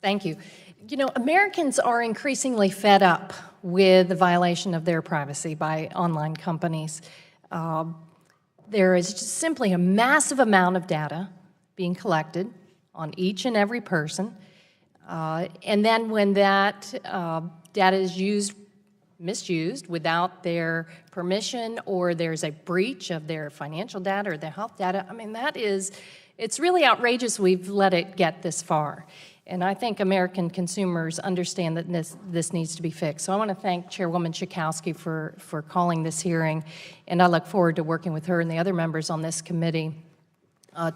Thank you. You know, Americans are increasingly fed up with the violation of their privacy by online companies. There is just simply a massive amount of data being collected on each and every person. And then when that data is misused without their permission, or there's a breach of their financial data or their health data, I mean, it's really outrageous we've let it get this far. And I think American consumers understand that this needs to be fixed. So I want to thank Chairwoman Schakowsky for calling this hearing, and I look forward to working with her and the other members on this committee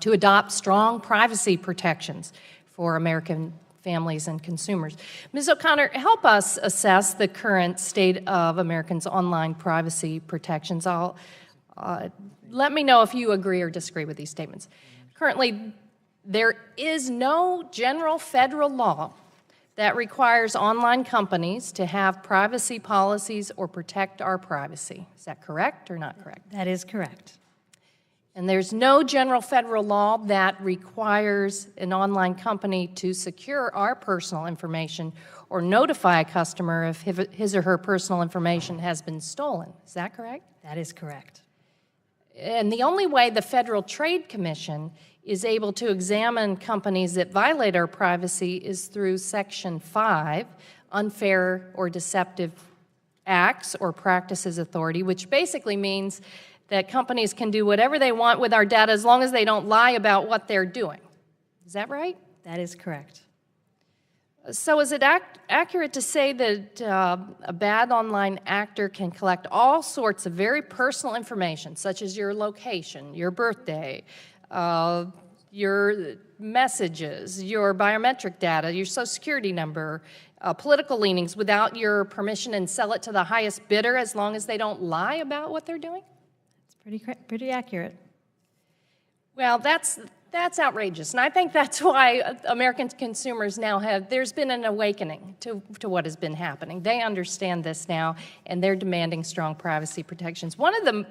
to adopt strong privacy protections for American families and consumers. Ms. O'Connor, help us assess the current state of Americans' online privacy protections. Let me know if you agree or disagree with these statements. Currently, there is no general federal law that requires online companies to have privacy policies or protect our privacy. Is that correct or not correct? That is correct. And there's no general federal law that requires an online company to secure our personal information or notify a customer if his or her personal information has been stolen. Is that correct? That is correct. And the only way the Federal Trade Commission is able to examine companies that violate our privacy is through Section 5, Unfair or Deceptive Acts or Practices Authority, which basically means that companies can do whatever they want with our data as long as they don't lie about what they're doing. Is that right? That is correct. So is it accurate to say that a bad online actor can collect all sorts of very personal information, such as your location, your birthday, your messages, your biometric data, your social security number, political leanings without your permission, and sell it to the highest bidder as long as they don't lie about what they're doing? It's pretty accurate. Well, that's outrageous, and I think that's why American consumers now there's been an awakening to what has been happening. They understand this now, and they're demanding strong privacy protections. One of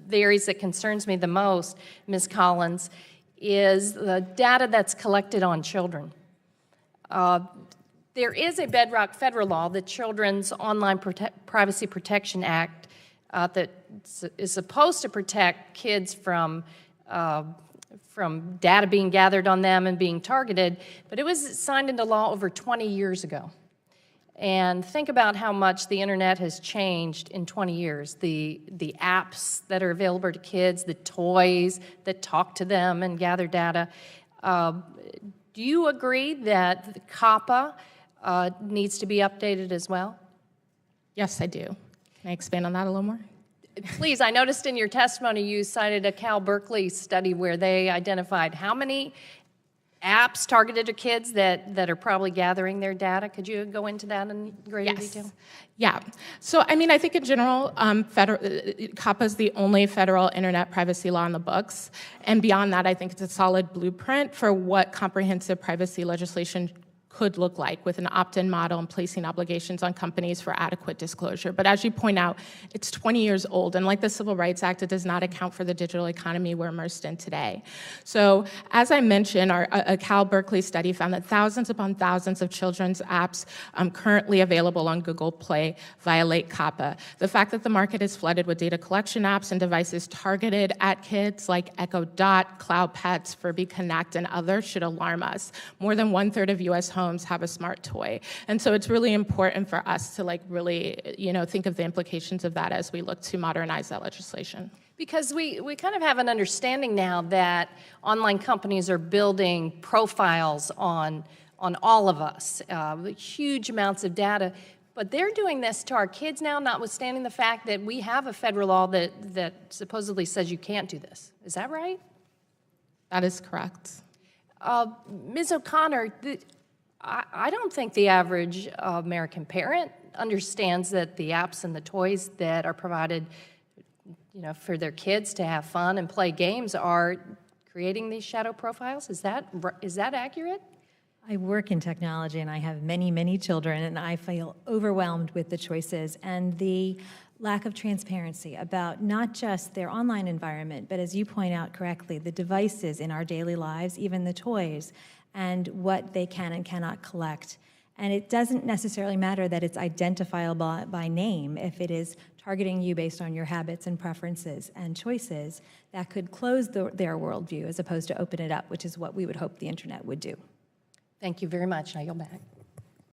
the areas that concerns me the most, Ms. Collins, is the data that's collected on children. There is a bedrock federal law, the Children's Online Privacy Protection Act, that is supposed to protect kids from data being gathered on them and being targeted, but it was signed into law over 20 years ago. And think about how much the internet has changed in 20 years. The apps that are available to kids, the toys that talk to them and gather data. Do you agree that the COPPA needs to be updated as well? Yes, I do. Can I expand on that a little more? Please, I noticed in your testimony you cited a Cal Berkeley study where they identified how many apps targeted to kids that are probably gathering their data. Could you go into that in greater detail? Yeah. So, I mean, I think in general, COPPA is the only federal internet privacy law in the books. And beyond that, I think it's a solid blueprint for what comprehensive privacy legislation could look like, with an opt-in model and placing obligations on companies for adequate disclosure. But as you point out, it's 20 years old, and like the Civil Rights Act, it does not account for the digital economy we're immersed in today. So as I mentioned, a Cal Berkeley study found that thousands upon thousands of children's apps currently available on Google Play violate COPPA. The fact that the market is flooded with data collection apps and devices targeted at kids like Echo Dot, Cloud Pets, Furby Connect, and others should alarm us. More than 1/3 of U.S. homes have a smart toy. And so it's really important for us to really, think of the implications of that as we look to modernize that legislation. Because we kind of have an understanding now that online companies are building profiles on all of us, huge amounts of data. But they're doing this to our kids now, notwithstanding the fact that we have a federal law that supposedly says you can't do this. Is that right? That is correct. Ms. O'Connor, I don't think the average American parent understands that the apps and the toys that are provided, for their kids to have fun and play games are creating these shadow profiles. Is that accurate? I work in technology, and I have many, many children, and I feel overwhelmed with the choices and the lack of transparency about not just their online environment, but as you point out correctly, the devices in our daily lives, even the toys. and what they can and cannot collect. And it doesn't necessarily matter that it's identifiable by name. If it is targeting you based on your habits and preferences and choices, that could close their worldview as opposed to open it up, which is what we would hope the internet would do. Thank you very much. I yield back.